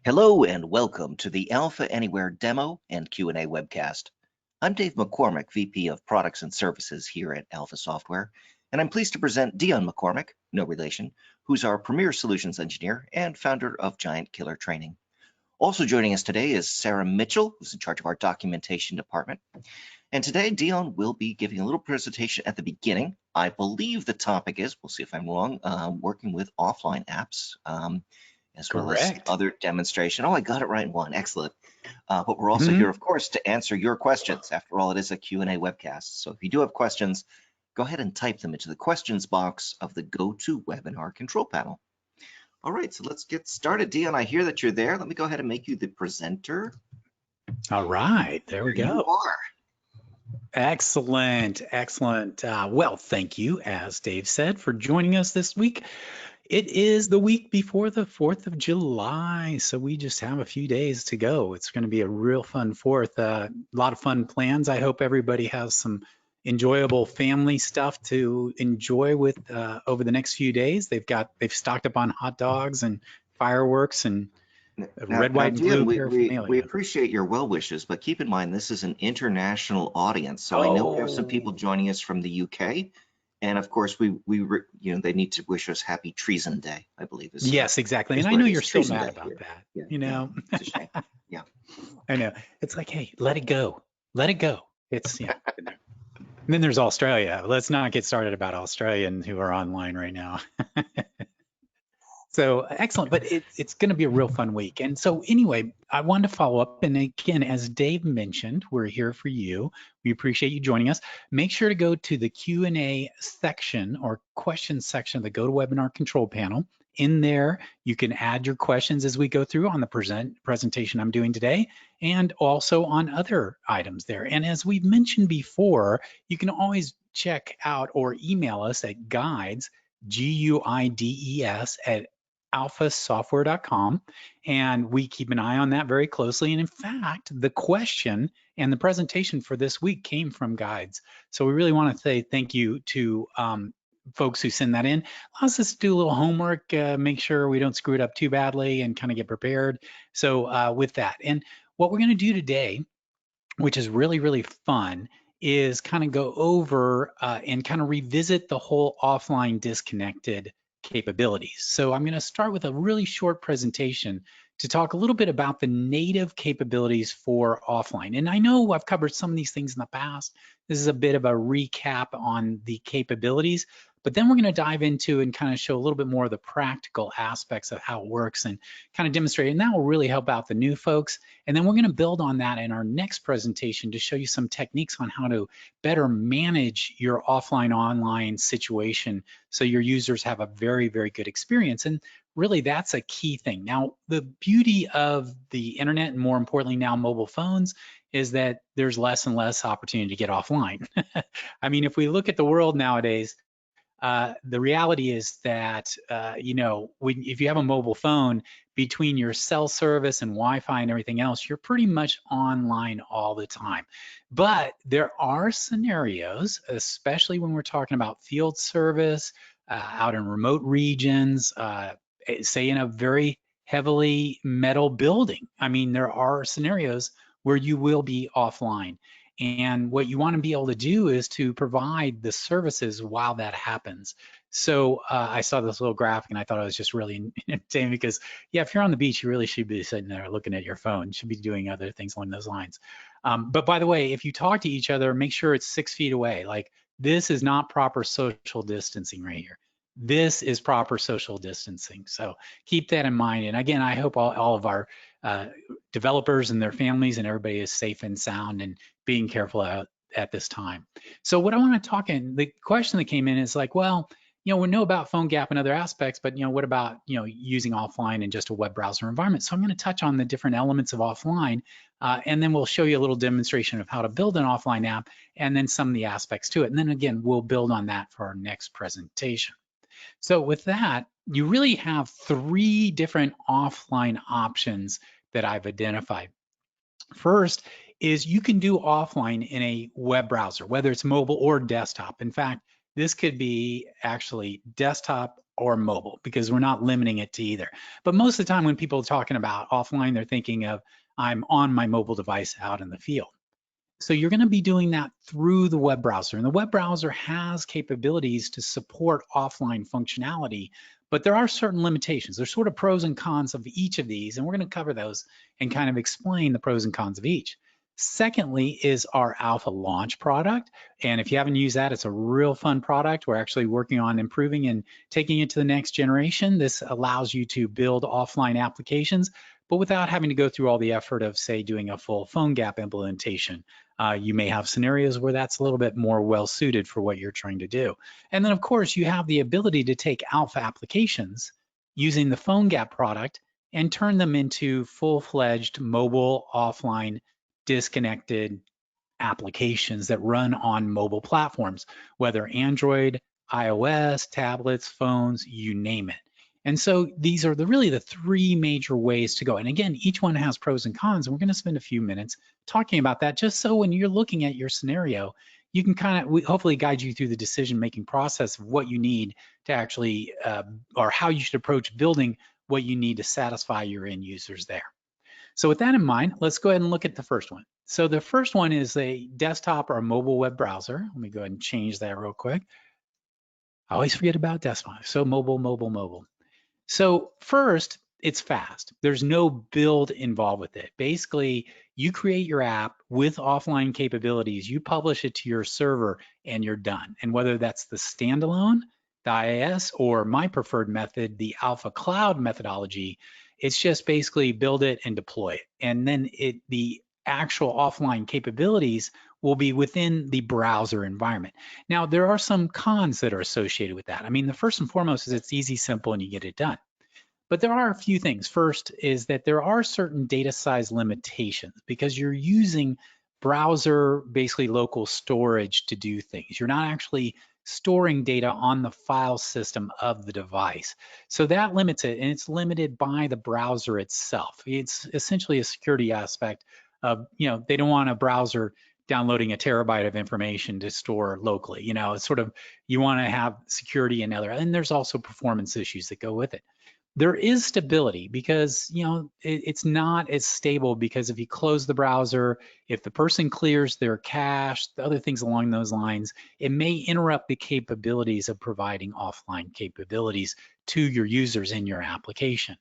Hello and welcome to the Alpha Anywhere demo and Q&A webcast. I'm Dave McCormick, VP of Products and Services here at Alpha Software, and I'm pleased to present Dion McCormick, no relation, who's our Premier Solutions Engineer and founder of Giant Killer Training. Also joining us today is Sarah Mitchell, who's in charge of our documentation department. And today, Dion will be giving a little presentation at the beginning. I believe the topic is, we'll see if I'm wrong, working with offline apps. As well as other demonstration. Oh, I got it right in one. Excellent. But we're also here, of course, to answer your questions. After all, it is a Q&A webcast. So if you do have questions, go ahead and type them into the questions box of the GoToWebinar control panel. All right, so let's get started. Dion, I hear that you're there. Let me go ahead and make you the presenter. All right, there we go. You are. Excellent, excellent. Well, thank you, as Dave said, for joining us this week. It is the week before the 4th of July, so we just have a few days to go. It's going to be a real fun 4th. A lot of fun plans. I hope everybody has some enjoyable family stuff to enjoy with over the next few days. They've stocked up on hot dogs and fireworks and red, white, and blue paraphernalia. We appreciate your well wishes, but keep in mind this is an international audience. So I know we have some people joining us from the UK. And of course, they need to wish us Happy Treason Day, I believe. Yes, exactly. And I know you're still mad about that. Yeah, you know, it's a shame. Yeah, I know. It's like, hey, let it go. Let it go. It's And then there's Australia. Let's not get started about Australians who are online right now. So excellent, but it's going to be a real fun week. And so anyway, I wanted to follow up. And again, as Dave mentioned, we're here for you. We appreciate you joining us. Make sure to go to the Q&A section or questions section of the GoToWebinar control panel. In there, you can add your questions as we go through on the presentation I'm doing today, and also on other items there. And as we've mentioned before, you can always check out or email us at guides, G-U-I-D-E-S, at alphasoftware.com, and we keep an eye on that very closely. And in fact, the question and the presentation for this week came from guides. So we really want to say thank you to folks who send that in. Allows us to do a little homework, make sure we don't screw it up too badly and kind of get prepared. So with that, and what we're going to do today, which is really, really fun, is kind of go over and kind of revisit the whole offline disconnected capabilities. So I'm going to start with a really short presentation to talk a little bit about the native capabilities for offline. And I know I've covered some of these things in the past. This is a bit of a recap on the capabilities, but then we're going to dive into and kind of show a little bit more of the practical aspects of how it works and kind of demonstrate. And that will really help out the new folks. And then we're going to build on that in our next presentation to show you some techniques on how to better manage your offline-online situation so your users have a very, very good experience. And really, that's a key thing. Now, the beauty of the internet, and more importantly now mobile phones, is that there's less and less opportunity to get offline. I mean, if we look at the world nowadays, the reality is that, if you have a mobile phone, between your cell service and Wi-Fi and everything else, you're pretty much online all the time. But there are scenarios, especially when we're talking about field service, out in remote regions, say in a very heavily metal building. I mean, there are scenarios where you will be offline. And what you want to be able to do is to provide the services while that happens. So I saw this little graphic and I thought it was just really entertaining because, yeah, if you're on the beach, you really should be sitting there looking at your phone. You should be doing other things along those lines. But by the way, if you talk to each other, make sure it's 6 feet away. Like, this is not proper social distancing right here. This is proper social distancing. So keep that in mind. And again, I hope all of our developers and their families and everybody is safe and sound and being careful at this time. So what I want to talk in, the question that came in is like, well, we know about PhoneGap and other aspects, but what about using offline in just a web browser environment? So I'm going to touch on the different elements of offline, and then we'll show you a little demonstration of how to build an offline app, and then some of the aspects to it. And then again, we'll build on that for our next presentation. So with that, you really have 3 different offline options that I've identified. First is you can do offline in a web browser, whether it's mobile or desktop. In fact, this could be actually desktop or mobile, because we're not limiting it to either. But most of the time when people are talking about offline, they're thinking of I'm on my mobile device out in the field. So you're going to be doing that through the web browser. And the web browser has capabilities to support offline functionality, but there are certain limitations. There's sort of pros and cons of each of these, and we're going to cover those and kind of explain the pros and cons of each. Secondly is our AlphaLaunch product. And if you haven't used that, it's a real fun product. We're actually working on improving and taking it to the next generation. This allows you to build offline applications, but without having to go through all the effort of, say, doing a full PhoneGap implementation. You may have scenarios where that's a little bit more well suited for what you're trying to do. And then, of course, you have the ability to take Alpha applications using the PhoneGap product and turn them into full-fledged mobile, offline, disconnected applications that run on mobile platforms, whether Android, iOS, tablets, phones, you name it. And so these are really the three major ways to go. And again, each one has pros and cons, and we're going to spend a few minutes talking about that, just so when you're looking at your scenario, you can kind of hopefully guide you through the decision-making process of what you need to actually, or how you should approach building what you need to satisfy your end users there. So with that in mind, let's go ahead and look at the first one. So the first one is a desktop or a mobile web browser. Let me go ahead and change that real quick. I always forget about desktop. So mobile. So first, it's fast. There's no build involved with it. Basically, you create your app with offline capabilities, you publish it to your server, and you're done. And whether that's the standalone, the IaaS, or my preferred method, the Alpha Cloud methodology, it's just basically build it and deploy it. And then the actual offline capabilities will be within the browser environment. Now, there are some cons that are associated with that. I mean, the first and foremost is it's easy, simple, and you get it done. But there are a few things. First is that there are certain data size limitations because you're using browser, basically local storage to do things. You're not actually storing data on the file system of the device. So that limits it, and it's limited by the browser itself. It's essentially a security aspect of, they don't want a browser downloading a terabyte of information to store locally. It's sort of, you want to have security and there's also performance issues that go with it. There is stability because, it's not as stable because if you close the browser, if the person clears their cache, the other things along those lines, it may interrupt the capabilities of providing offline capabilities to your users in your application.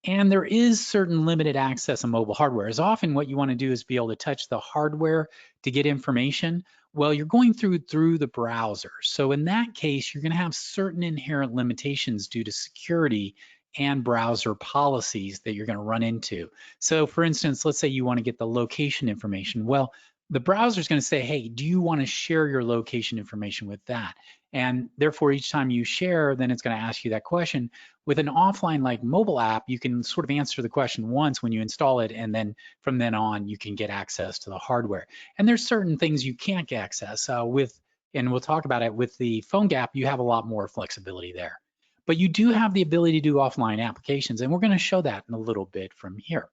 And there is certain limited access on mobile hardware. As often what you want to do is be able to touch the hardware to get information. Well, you're going through the browser. So in that case, you're going to have certain inherent limitations due to security and browser policies that you're going to run into. So for instance, let's say you want to get the location information. Well, the browser is going to say, hey, do you want to share your location information with that? And therefore, each time you share, then it's going to ask you that question. With an offline like mobile app, you can sort of answer the question once when you install it, and then from then on, you can get access to the hardware. And there's certain things you can't get access with, and we'll talk about it with the PhoneGap, you have a lot more flexibility there. But you do have the ability to do offline applications, and we're going to show that in a little bit from here.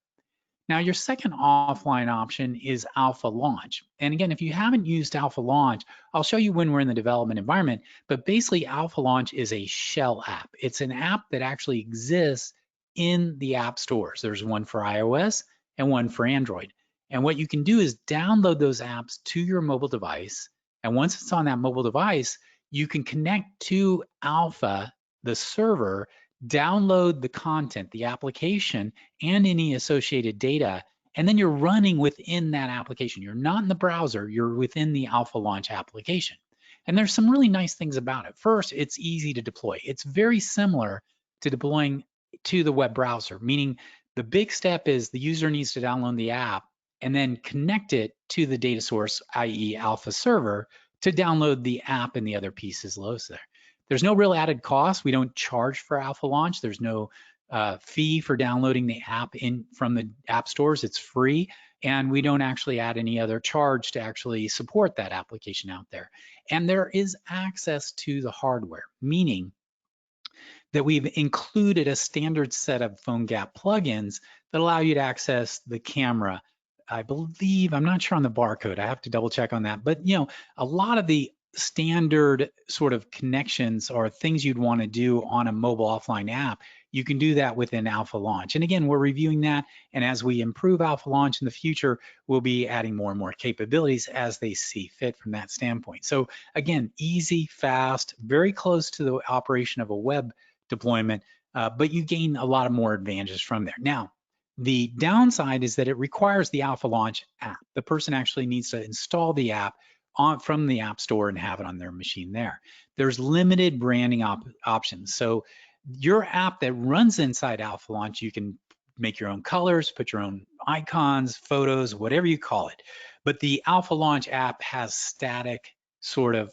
Now, your second offline option is AlphaLaunch. And again, if you haven't used AlphaLaunch, I'll show you when we're in the development environment, but basically AlphaLaunch is a shell app. It's an app that actually exists in the app stores. There's one for iOS and one for Android. And what you can do is download those apps to your mobile device. And once it's on that mobile device, you can connect to Alpha, the server, download the content, the application, and any associated data, and then you're running within that application. You're not in the browser, you're within the AlphaLaunch application. And there's some really nice things about it. First, it's easy to deploy. It's very similar to deploying to the web browser, meaning the big step is the user needs to download the app and then connect it to the data source, i.e. Alpha server, to download the app and the other pieces loads there. There's no real added cost. We don't charge for AlphaLaunch. There's no fee for downloading the app from the app stores. It's free, and we don't actually add any other charge to actually support that application out there. And there is access to the hardware, meaning that we've included a standard set of PhoneGap plugins that allow you to access the camera. I believe, I'm not sure on the barcode, I have to double check on that, but a lot of the standard sort of connections or things you'd want to do on a mobile offline app, you can do that within AlphaLaunch. And again, we're reviewing that. And as we improve AlphaLaunch in the future, we'll be adding more and more capabilities as they see fit from that standpoint. So again, easy, fast, very close to the operation of a web deployment, but you gain a lot of more advantages from there. Now, the downside is that it requires the AlphaLaunch app. The person actually needs to install the app from the App Store and have it on their machine there. There's limited branding options. So your app that runs inside AlphaLaunch, you can make your own colors, put your own icons, photos, whatever you call it. But the AlphaLaunch app has static sort of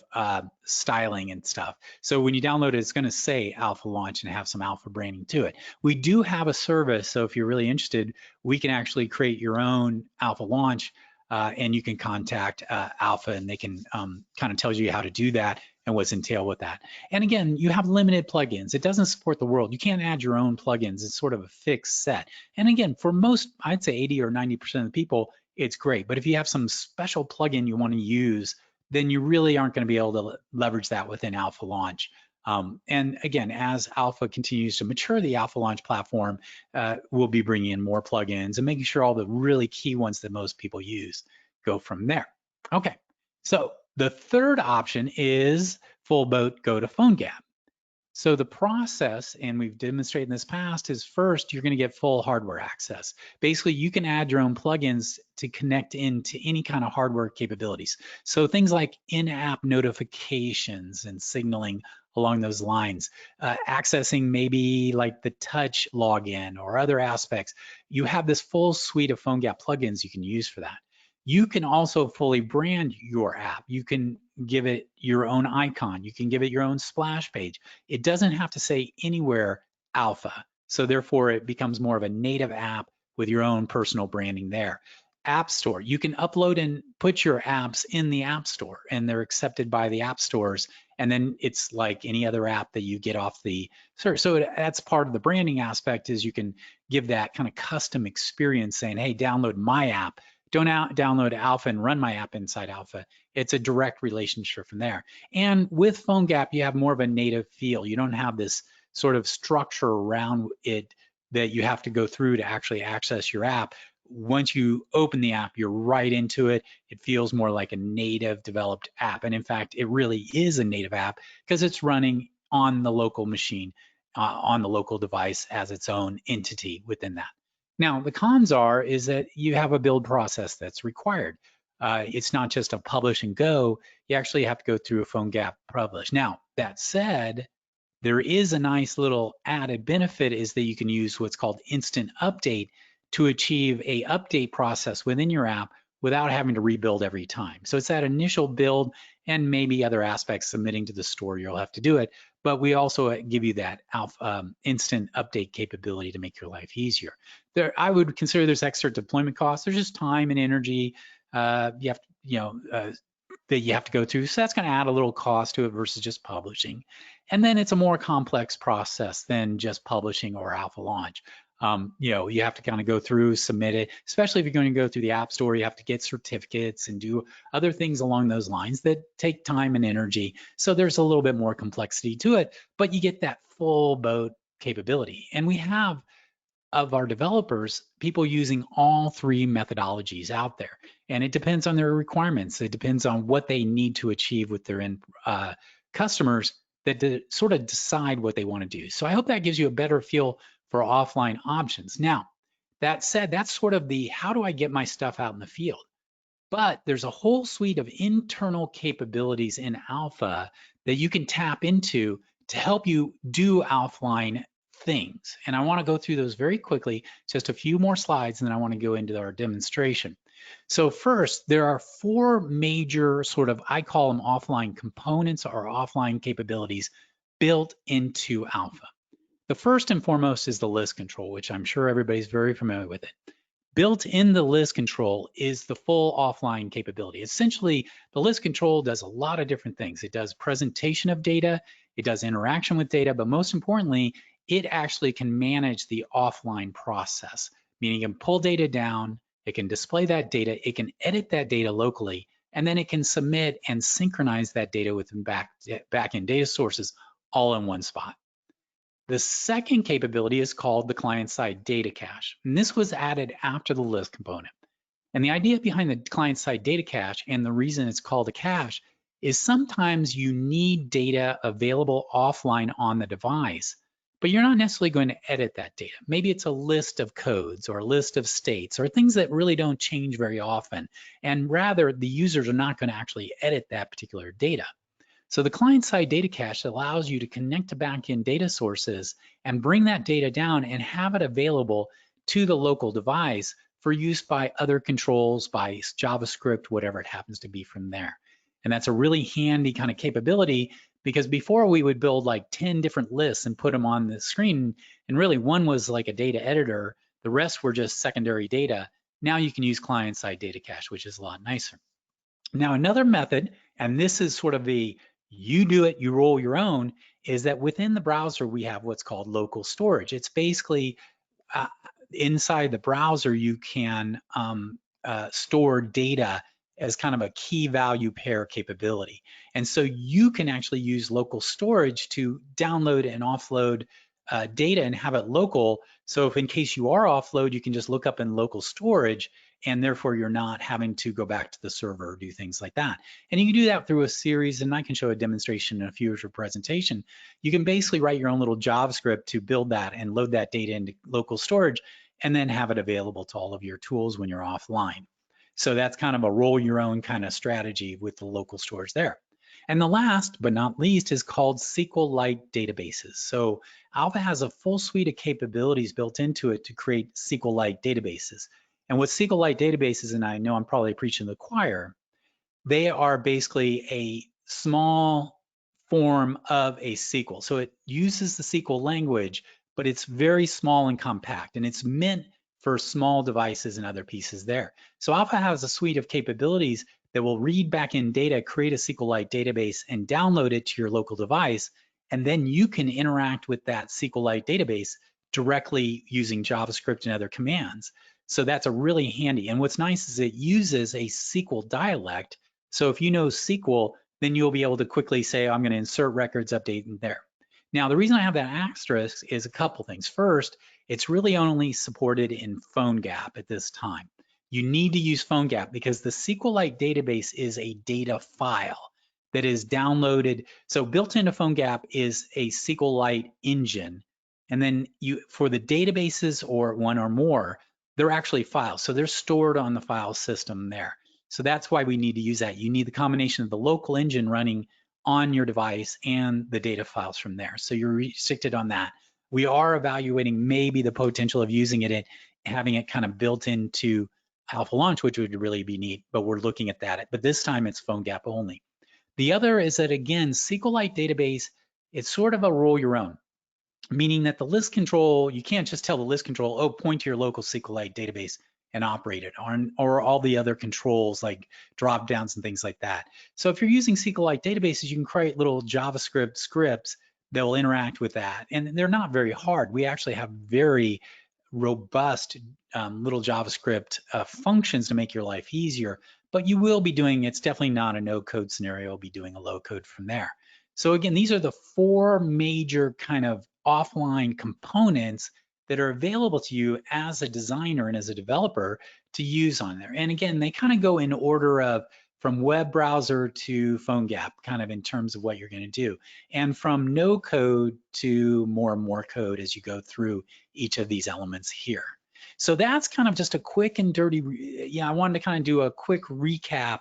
styling and stuff. So when you download it, it's going to say AlphaLaunch and have some alpha branding to it. We do have a service, so if you're really interested, we can actually create your own AlphaLaunch, and you can contact Alpha, and they can kind of tell you how to do that and what's entailed with that. And again, you have limited plugins. It doesn't support the world. You can't add your own plugins. It's sort of a fixed set. And again, for most, I'd say 80 or 90% of the people, it's great. But if you have some special plugin you want to use, then you really aren't going to be able to leverage that within AlphaLaunch. And again, as Alpha continues to mature the AlphaLaunch platform, we'll be bringing in more plugins and making sure all the really key ones that most people use go from there. Okay, so the third option is full boat go to PhoneGap. So the process, and we've demonstrated in this past, is first you're going to get full hardware access. Basically, you can add your own plugins to connect into any kind of hardware capabilities. So things like in-app notifications and signaling along those lines, accessing maybe like the touch login or other aspects. You have this full suite of PhoneGap plugins you can use for that. You can also fully brand your app. You can give it your own icon. You can give it your own splash page. It doesn't have to say anywhere Alpha. So therefore it becomes more of a native app with your own personal branding there. App Store, you can upload and put your apps in the App Store and they're accepted by the app stores. And then it's like any other app that you get off the search. So that's part of the branding aspect, is you can give that kind of custom experience saying, hey, download my app. Don't download Alpha and run my app inside Alpha. It's a direct relationship from there. And with PhoneGap, you have more of a native feel. You don't have this sort of structure around it that you have to go through to actually access your app. Once you open the app, you're right into it. It feels more like a native developed app. And in fact, it really is a native app because it's running on the local machine, on the local device as its own entity within that. Now, the cons is that you have a build process that's required. It's not just a publish and go. You actually have to go through a PhoneGap publish. Now, that said, there is a nice little added benefit, is that you can use what's called instant update to achieve a update process within your app without having to rebuild every time. So it's that initial build and maybe other aspects submitting to the store, you'll have to do it. But we also give you that instant update capability to make your life easier. I would consider there's extra deployment costs. There's just time and energy that you have to go through. So that's going to add a little cost to it versus just publishing. And then it's a more complex process than just publishing or AlphaLaunch. You have to kind of go through, submit it, especially if you're going to go through the App Store. You have to get certificates and do other things along those lines that take time and energy. So there's a little bit more complexity to it, but you get that full boat capability. And we have, of our developers, people using all three methodologies out there. And it depends on their requirements. It depends on what they need to achieve with their end customers that sort of decide what they want to do. So I hope that gives you a better feel for offline options. Now, that said, that's sort of the how do I get my stuff out in the field? But there's a whole suite of internal capabilities in Alpha that you can tap into to help you do offline things. And I want to go through those very quickly, just a few more slides, and then I want to go into our demonstration. So first, there are four major sort of, I call them offline components or offline capabilities built into Alpha. The first and foremost is the list control, which I'm sure everybody's very familiar with it. Built in the list control is the full offline capability. Essentially, the list control does a lot of different things. It does presentation of data, it does interaction with data, but most importantly, it actually can manage the offline process, meaning it can pull data down, it can display that data, it can edit that data locally, and then it can submit and synchronize that data with back-end data sources all in one spot. The second capability is called the client-side data cache, and this was added after the list component. And the idea behind the client-side data cache, and the reason it's called a cache, is sometimes you need data available offline on the device, but you're not necessarily going to edit that data. Maybe it's a list of codes or a list of states or things that really don't change very often, and rather the users are not going to actually edit that particular data. So the client-side data cache allows you to connect to back-end data sources and bring that data down and have it available to the local device for use by other controls, by JavaScript, whatever it happens to be from there. And that's a really handy kind of capability, because before we would build like 10 different lists and put them on the screen, and really one was like a data editor, the rest were just secondary data. Now you can use client-side data cache, which is a lot nicer. Now another method, and this is sort of the you do it, you roll your own, is that within the browser we have what's called local storage. It's basically inside the browser you can store data as kind of a key value pair capability. And so you can actually use local storage to download and offload data and have it local. So if in case you are offload, you can just look up in local storage, and therefore you're not having to go back to the server or do things like that. And you can do that through a series, and I can show a demonstration in a future presentation. You can basically write your own little JavaScript to build that and load that data into local storage, and then have it available to all of your tools when you're offline. So that's kind of a roll your own kind of strategy with the local storage there. And the last but not least is called SQLite databases. So Alpha has a full suite of capabilities built into it to create SQLite databases. And what SQLite databases, and I know I'm probably preaching to the choir, they are basically a small form of a SQL. So it uses the SQL language, but it's very small and compact, and it's meant for small devices and other pieces there. So Alpha has a suite of capabilities that will read back in data, create a SQLite database, and download it to your local device. And then you can interact with that SQLite database directly using JavaScript and other commands. So that's a really handy. And what's nice is it uses a SQL dialect. So if you know SQL, then you'll be able to quickly say, I'm going to insert records, update in there. Now, the reason I have that asterisk is a couple things. First, it's really only supported in PhoneGap at this time. You need to use PhoneGap because the SQLite database is a data file that is downloaded. So built into PhoneGap is a SQLite engine. And then for the databases or one or more, they're actually files. So they're stored on the file system there. So that's why we need to use that. You need the combination of the local engine running on your device and the data files from there. So you're restricted on that. We are evaluating maybe the potential of using it and having it kind of built into AlphaLaunch, which would really be neat, but we're looking at that. But this time it's PhoneGap only. The other is that, again, SQLite database, it's sort of a roll your own, meaning that the list control, you can't just tell the list control, oh, point to your local SQLite database and operate it, or all the other controls like drop downs and things like that. So if you're using SQLite databases, you can create little JavaScript scripts that will interact with that. And they're not very hard. We actually have very robust little JavaScript functions to make your life easier, but you will be doing, it's definitely not a no code scenario, you'll be doing a low code from there. So again, these are the four major kind of offline components that are available to you as a designer and as a developer to use on there. And again, they kind of go in order of from web browser to PhoneGap, kind of in terms of what you're going to do, and from no code to more and more code as you go through each of these elements here. So that's kind of just a quick and dirty, I wanted to kind of do a quick recap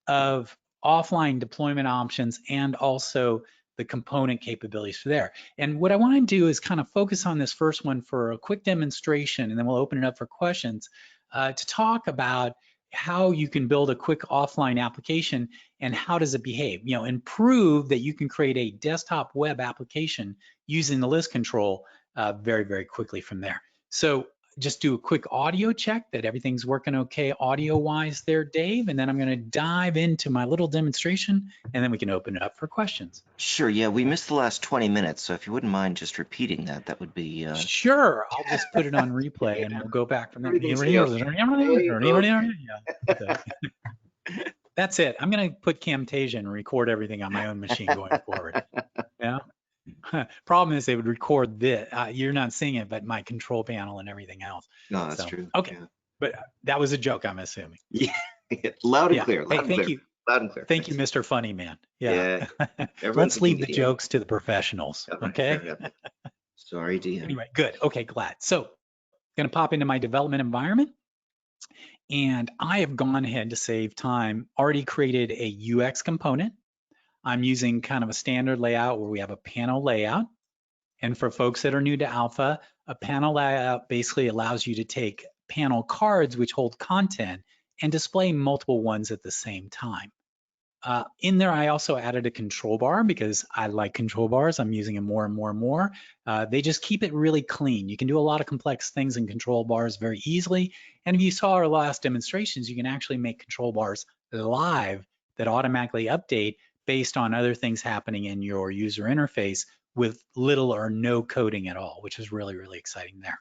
of offline deployment options and also the component capabilities for there. And what I want to do is kind of focus on this first one for a quick demonstration, and then we'll open it up for questions to talk about how you can build a quick offline application and how does it behave, and prove that you can create a desktop web application using the list control very, very quickly from there. So just do a quick audio check that everything's working okay audio-wise there, Dave, and then I'm going to dive into my little demonstration, and then we can open it up for questions. Sure, yeah, we missed the last 20 minutes, so if you wouldn't mind just repeating that, that would be... Sure, I'll just put it on replay and we'll go back from there. Everything's okay. Yeah, okay. That's it. I'm going to put Camtasia and record everything on my own machine going forward. Yeah. Problem is, they would record this. You're not seeing it, but my control panel and everything else. No, that's So, true. okay. Yeah. But that was a joke, I'm assuming. Yeah. Loud and Yeah. clear. Hey, Loud and thank clear. you. Loud and clear. Thank you, Thanks. Mr. Funny Man. Yeah. Yeah. Everyone's Let's a leave the comedian. jokes to the professionals. All right, Okay. fair enough. Sorry, Dion. Anyway, good. Okay, glad. So, going to pop into my development environment. And I have gone ahead to save time, already created a UX component. I'm using kind of a standard layout where we have a panel layout. And for folks that are new to Alpha, a panel layout basically allows you to take panel cards which hold content and display multiple ones at the same time. In there, I also added a control bar because I like control bars. I'm using them more and more and more. They just keep it really clean. You can do a lot of complex things in control bars very easily. And if you saw our last demonstrations, you can actually make control bars live that automatically update based on other things happening in your user interface with little or no coding at all, which is really, really exciting there.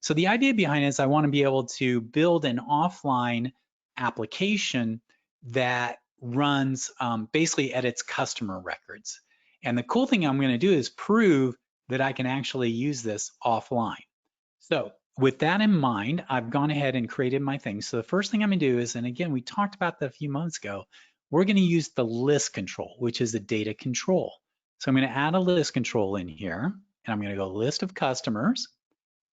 So the idea behind it is I want to be able to build an offline application that runs basically edits customer records. And the cool thing I'm going to do is prove that I can actually use this offline. So with that in mind, I've gone ahead and created my thing. So the first thing I'm going to do is, and again, we talked about that a few months ago, we're going to use the list control, which is a data control. So I'm going to add a list control in here, and I'm going to go list of customers.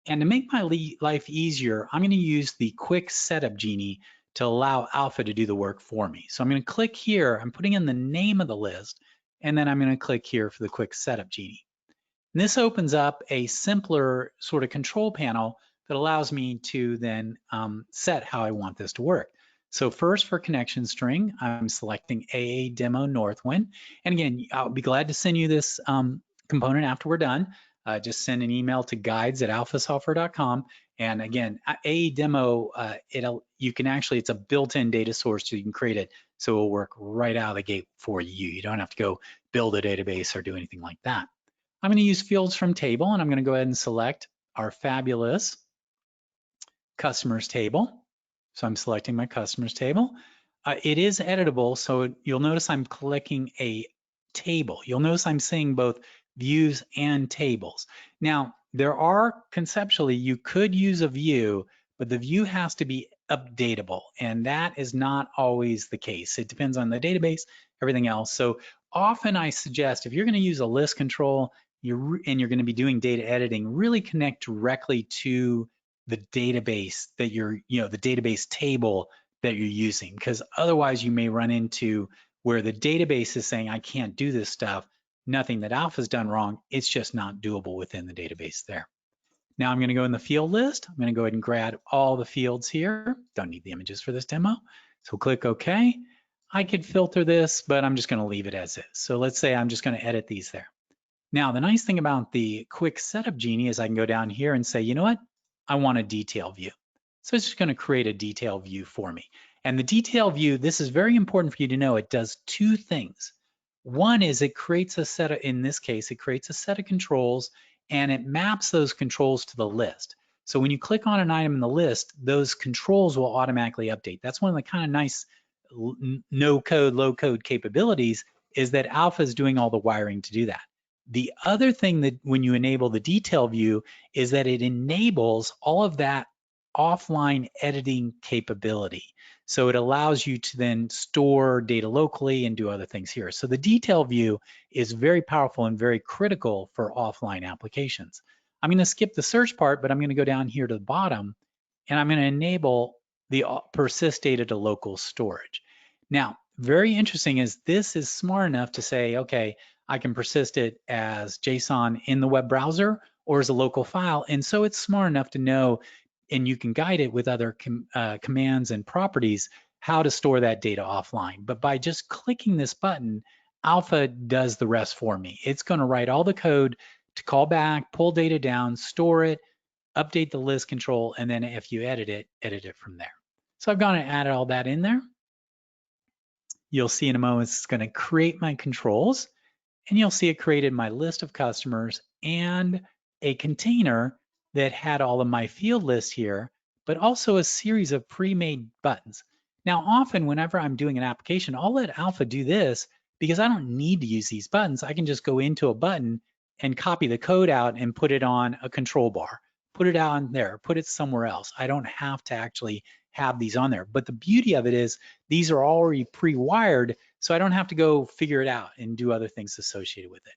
And to make my life easier, I'm going to use the quick setup genie to allow Alpha to do the work for me. So I'm going to click here, I'm putting in the name of the list, and then I'm going to click here for the quick setup genie. And this opens up a simpler sort of control panel that allows me to then set how I want this to work. So first for connection string, I'm selecting AA demo Northwind. And again, I'll be glad to send you this component after we're done. Just send an email to guides@alphasoftware.com. And again, AA demo, you can actually, it's a built-in data source, so you can create it so it will work right out of the gate for you. You don't have to go build a database or do anything like that. I'm going to use fields from table, and I'm going to go ahead and select our fabulous customers table. So I'm selecting my customers table. It is editable, so you'll notice I'm clicking a table. You'll notice I'm seeing both views and tables. Now, there are conceptually, you could use a view, but the view has to be updatable, and that is not always the case. It depends on the database, everything else. So often I suggest if you're going to use a list control and you're going to be doing data editing, really connect directly to the database that the database table that you're using, because otherwise you may run into where the database is saying, I can't do this stuff. Nothing that Alpha's done wrong. It's just not doable within the database there. Now I'm going to go in the field list. I'm going to go ahead and grab all the fields here. Don't need the images for this demo. So click OK. I could filter this, but I'm just going to leave it as is. So let's say I'm just going to edit these there. Now, the nice thing about the quick setup genie is I can go down here and say, you know what? I want a detail view. So it's just going to create a detail view for me. And the detail view, this is very important for you to know, it does two things. One is it creates a set of, in this case, it creates a set of controls and it maps those controls to the list. So when you click on an item in the list, those controls will automatically update. That's one of the kind of nice no code, low code capabilities, is that Alpha is doing all the wiring to do that. The other thing that when you enable the detail view is that it enables all of that offline editing capability. So it allows you to then store data locally and do other things here. So the detail view is very powerful and very critical for offline applications. I'm going to skip the search part, but I'm going to go down here to the bottom and I'm going to enable the persist data to local storage. Now, very interesting is this is smart enough to say, okay, I can persist it as JSON in the web browser or as a local file. And so it's smart enough to know, and you can guide it with other commands and properties, how to store that data offline. But by just clicking this button, Alpha does the rest for me. It's going to write all the code to call back, pull data down, store it, update the list control, and then if you edit it from there. So I've gone and added all that in there. You'll see in a moment it's going to create my controls. And you'll see it created my list of customers and a container that had all of my field lists here, but also a series of pre-made buttons. Now, often whenever I'm doing an application, I'll let Alpha do this because I don't need to use these buttons. I can just go into a button and copy the code out and put it on a control bar, put it on there, put it somewhere else. I don't have to actually have these on there. But the beauty of it is these are already pre-wired, so I don't have to go figure it out and do other things associated with it.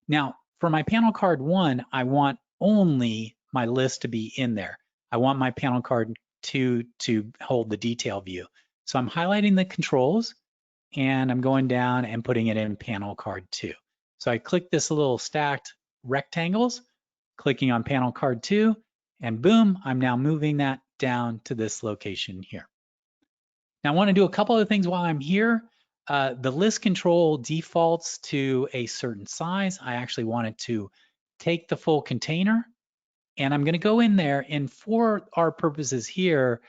Now, for my panel card 1, I want only my list to be in there. I want my panel card 2 to hold the detail view. So I'm highlighting the controls and I'm going down and putting it in panel card 2. So I click this little stacked rectangles, clicking on panel card 2, and boom, I'm now moving that down to this location here. Now I want to do a couple of things while I'm here. The list control defaults to a certain size. I actually want it to take the full container, and I'm going to go in there, and for our purposes here,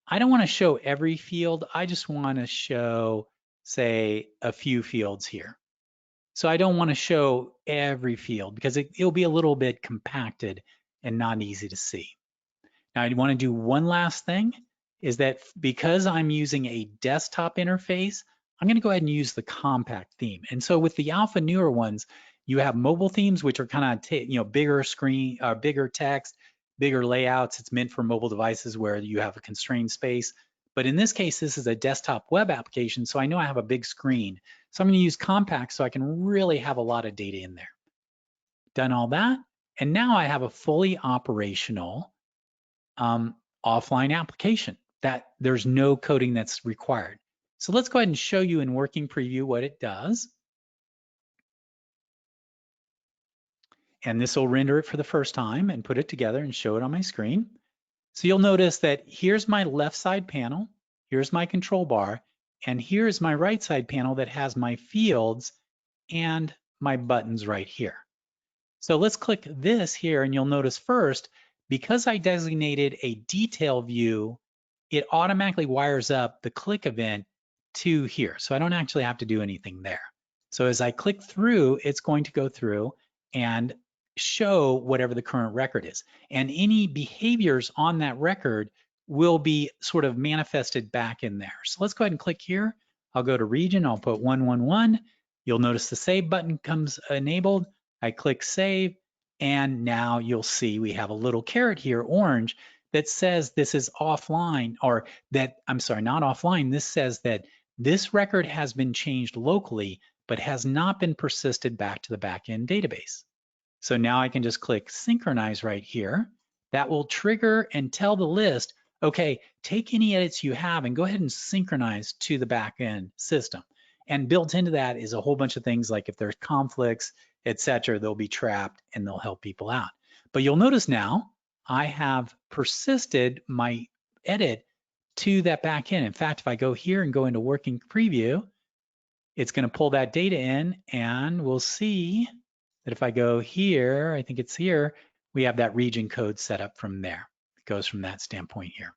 I don't want to show every field. I just want to show, say, a few fields here. So I don't want to show every field because it'll be a little bit compacted and not easy to see. Now I want to do one last thing, is that because I'm using a desktop interface, I'm going to go ahead and use the compact theme. And so with the Alpha newer ones, you have mobile themes, which are kind of bigger screen, bigger text, bigger layouts. It's meant for mobile devices where you have a constrained space. But in this case, this is a desktop web application, so I know I have a big screen. So I'm going to use compact so I can really have a lot of data in there. Done all that, and now I have a fully operational offline application that there's no coding that's required. So let's go ahead and show you in working preview what it does. And this will render it for the first time and put it together and show it on my screen. So you'll notice that here's my left side panel, here's my control bar, and here's my right side panel that has my fields and my buttons right here. So let's click this here, and you'll notice first, because I designated a detail view, it automatically wires up the click event to here. So I don't actually have to do anything there. So as I click through, it's going to go through and show whatever the current record is. And any behaviors on that record will be sort of manifested back in there. So let's go ahead and click here. I'll go to region, I'll put 111. You'll notice the save button comes enabled. I click save, and now you'll see we have a little caret here, orange, that says this is offline, or that, I'm sorry, not offline. This says that this record has been changed locally, but has not been persisted back to the backend database. So now I can just click synchronize right here. That will trigger and tell the list, okay, take any edits you have and go ahead and synchronize to the backend system. And built into that is a whole bunch of things like if there's conflicts, etc., they'll be trapped and they'll help people out. But you'll notice now I have persisted my edit to that backend. In fact, if I go here and go into working preview, it's going to pull that data in, and we'll see that if I go here, I think it's here, we have that region code set up from there. It goes from that standpoint here.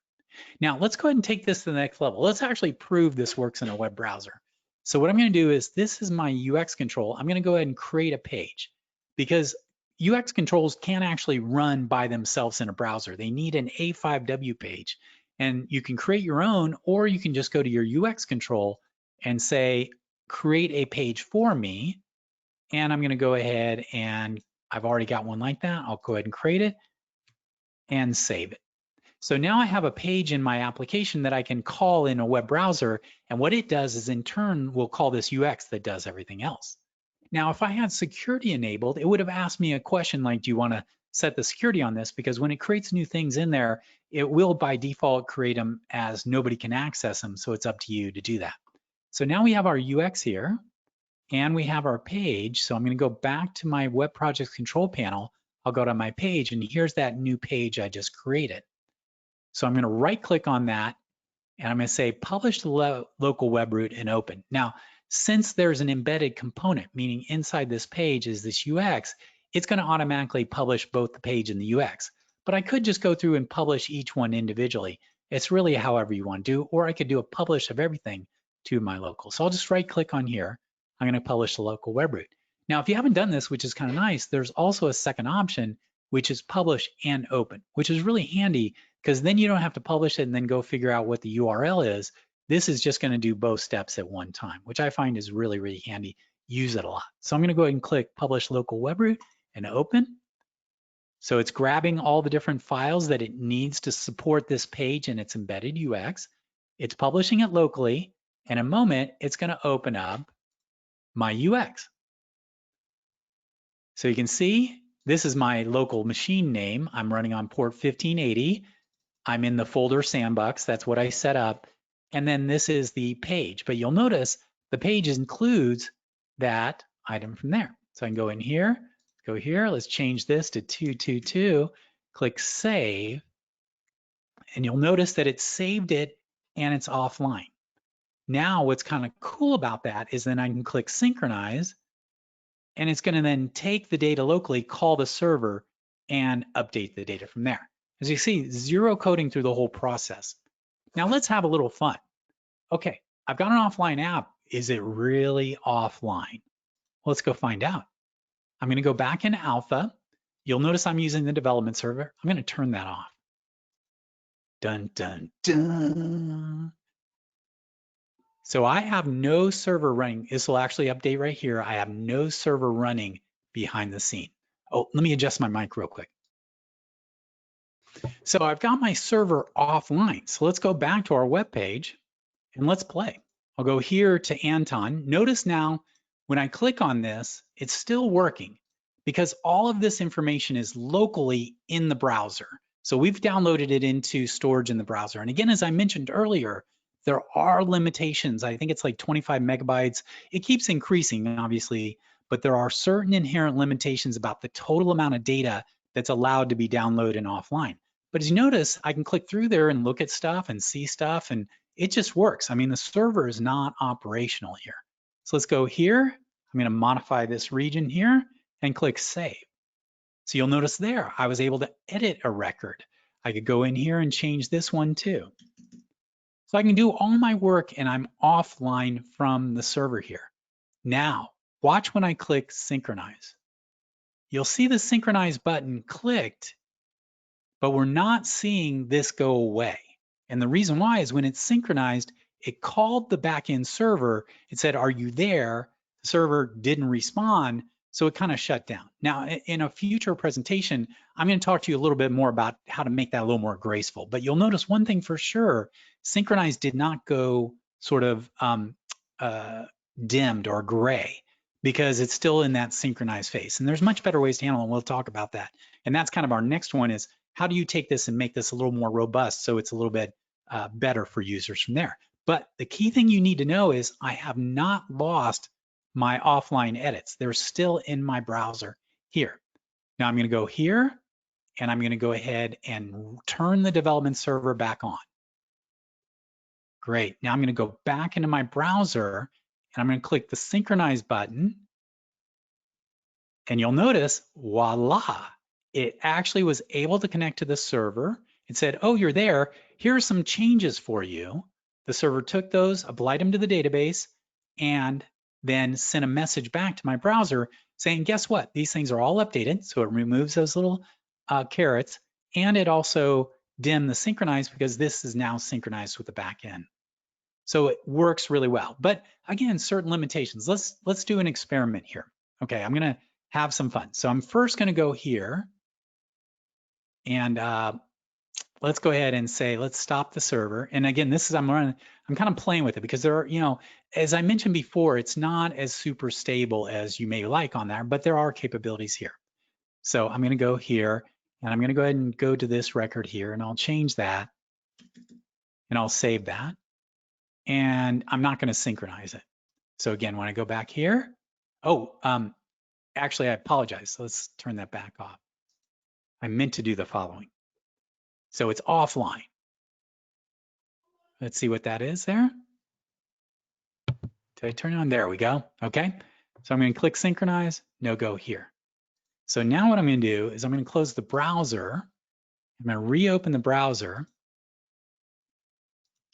Now let's go ahead and take this to the next level. Let's actually prove this works in a web browser. So what I'm going to do is, this is my UX control. I'm going to go ahead and create a page, because UX controls can't actually run by themselves in a browser. They need an A5W page, and you can create your own, or you can just go to your UX control and say, create a page for me. And I'm going to go ahead, and I've already got one like that. I'll go ahead and create it and save it. So now I have a page in my application that I can call in a web browser, and what it does is in turn we'll call this UX that does everything else. Now if I had security enabled, it would have asked me a question like, do you want to set the security on this? Because when it creates new things in there, it will by default create them as nobody can access them, so it's up to you to do that. So now we have our UX here, and we have our page. So I'm going to go back to my web projects control panel. I'll go to my page, and here's that new page I just created. So I'm going to right click on that, and I'm going to say publish to local web root and open. Now, since there's an embedded component, meaning inside this page is this UX, it's going to automatically publish both the page and the UX. But I could just go through and publish each one individually. It's really however you want to do, or I could do a publish of everything to my local. So I'll just right click on here. I'm going to publish the local web root. Now, if you haven't done this, which is kind of nice, there's also a second option, which is publish and open, which is really handy, because then you don't have to publish it and then go figure out what the URL is. This is just going to do both steps at one time, which I find is really, really handy. Use it a lot. So I'm going to go ahead and click Publish Local Web Root and open. So it's grabbing all the different files that it needs to support this page and its embedded UX. It's publishing it locally. In a moment, it's going to open up my UX. So you can see this is my local machine name. I'm running on port 1580. I'm in the folder Sandbox. That's what I set up. And then this is the page. But you'll notice the page includes that item from there. So I can go in here, go here. Let's change this to 222. Click Save. And you'll notice that it saved it and it's offline. Now what's kind of cool about that is then I can click Synchronize, and it's going to then take the data locally, call the server, and update the data from there. As you see, zero coding through the whole process. Now let's have a little fun. Okay, I've got an offline app. Is it really offline? Well, let's go find out. I'm going to go back into Alpha. You'll notice I'm using the development server. I'm going to turn that off. Dun, dun, dun. So I have no server running. This will actually update right here. I have no server running behind the scene. Oh, let me adjust my mic real quick. So I've got my server offline. So let's go back to our web page and let's play. I'll go here to Anton. Notice now when I click on this, it's still working because all of this information is locally in the browser. So we've downloaded it into storage in the browser. And again, as I mentioned earlier, there are limitations. I think it's like 25 megabytes. It keeps increasing, obviously, but there are certain inherent limitations about the total amount of data that's allowed to be downloaded and offline. But as you notice, I can click through there and look at stuff and see stuff, and it just works. I mean, the server is not operational here. So let's go here. I'm going to modify this region here and click Save. So you'll notice there, I was able to edit a record. I could go in here and change this one too. So I can do all my work and I'm offline from the server here. Now, watch when I click Synchronize. You'll see the Synchronize button clicked, but we're not seeing this go away. And the reason why is when it's synchronized, it called the backend server. It said, are you there? The server didn't respond, so it kind of shut down. Now, in a future presentation, I'm going to talk to you a little bit more about how to make that a little more graceful. But you'll notice one thing for sure, synchronized did not go sort of dimmed or gray because it's still in that synchronized phase. And there's much better ways to handle it, and we'll talk about that. And that's kind of our next one is, how do you take this and make this a little more robust so it's a little bit better for users from there? But the key thing you need to know is I have not lost my offline edits. They're still in my browser here. Now I'm going to go here and I'm going to go ahead and turn the development server back on. Great. Now I'm going to go back into my browser and I'm going to click the synchronize button. And you'll notice, voila, it actually was able to connect to the server. It said, oh, you're there. Here are some changes for you. The server took those, applied them to the database, and then sent a message back to my browser saying, guess what? These things are all updated. So it removes those little carets, and it also dimmed the synchronize because this is now synchronized with the back end. So it works really well. But again, certain limitations. Let's do an experiment here. Okay, I'm going to have some fun. So I'm first going to go here and let's go ahead and say, let's stop the server. And again, this is, I'm kind of playing with it because there are, you know, as I mentioned before, it's not as super stable as you may like on there, but there are capabilities here. So I'm going to go here and I'm going to go ahead and go to this record here and I'll change that and I'll save that. And I'm not going to synchronize it. So again, when I go back here, actually, I apologize. So let's turn that back off. I meant to do the following. So it's offline. Let's see what that is there. Did I turn it on? There we go. Okay. So I'm going to click synchronize, no go here. So now what I'm going to do is I'm going to close the browser. I'm going to reopen the browser.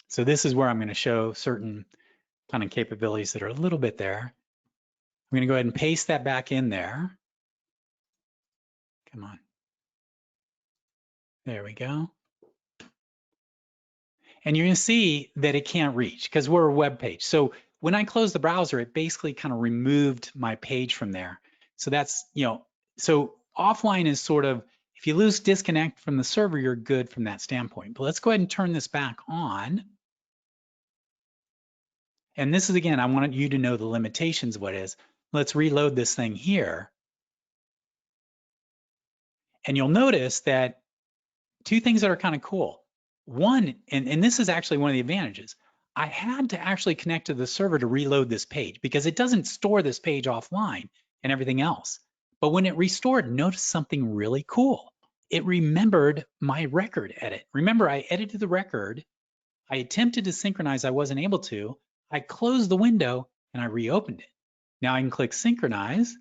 So this is where I'm going to show certain kind of capabilities that are a little bit there. I'm going to go ahead and paste that back in there. Come on. There we go. And you're going to see that it can't reach because we're a web page. So when I close the browser, it basically kind of removed my page from there. So that's, so offline is sort of, if you lose disconnect from the server, you're good from that standpoint. But let's go ahead and turn this back on. And this is, again, I wanted you to know the limitations of what it is. Let's reload this thing here. And you'll notice that two things that are kind of cool. One, and this is actually one of the advantages, I had to actually connect to the server to reload this page because it doesn't store this page offline and everything else. But when it restored, notice something really cool. It remembered my record edit. Remember, I edited the record. I attempted to synchronize. I wasn't able to. I closed the window and I reopened it. Now I can click synchronize.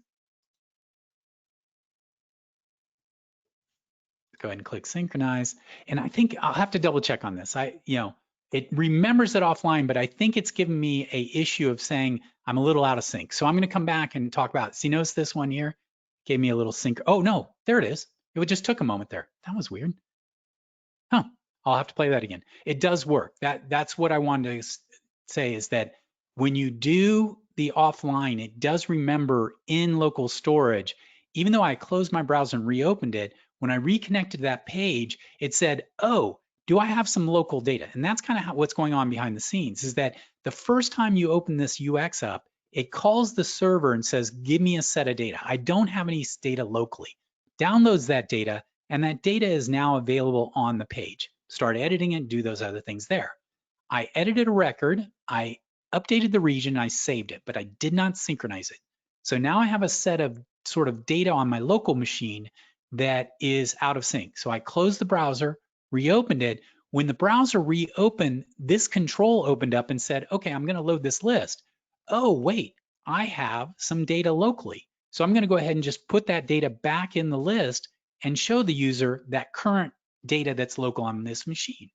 Go ahead and click synchronize. And I think I'll have to double check on this. It remembers it offline, but I think it's giving me a issue of saying I'm a little out of sync. So I'm going to come back and talk about it. See, notice this one here gave me a little sync. Oh no, there it is. It just took a moment there. That was weird. Huh, I'll have to play that again. It does work. That's what I wanted to say is that when you do the offline, it does remember in local storage. Even though I closed my browser and reopened it, when I reconnected to that page, it said, oh, do I have some local data? And that's kind of what's going on behind the scenes is that the first time you open this UX up, it calls the server and says, give me a set of data. I don't have any data locally. Downloads that data, and that data is now available on the page. Start editing it, do those other things there. I edited a record, I updated the region, I saved it, but I did not synchronize it. So now I have a set of sort of data on my local machine that is out of sync. So I closed the browser, reopened it. When the browser reopened, this control opened up and said, okay, I'm gonna load this list. Oh, wait, I have some data locally. So I'm gonna go ahead and just put that data back in the list and show the user that current data that's local on this machine.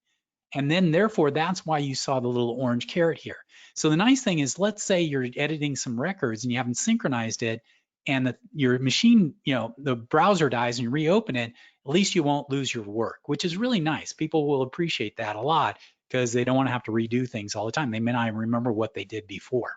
And then therefore, that's why you saw the little orange caret here. So the nice thing is, let's say you're editing some records and you haven't synchronized it and your machine, the browser dies and you reopen it, at least you won't lose your work, which is really nice. People will appreciate that a lot because they don't want to have to redo things all the time. They may not even remember what they did before.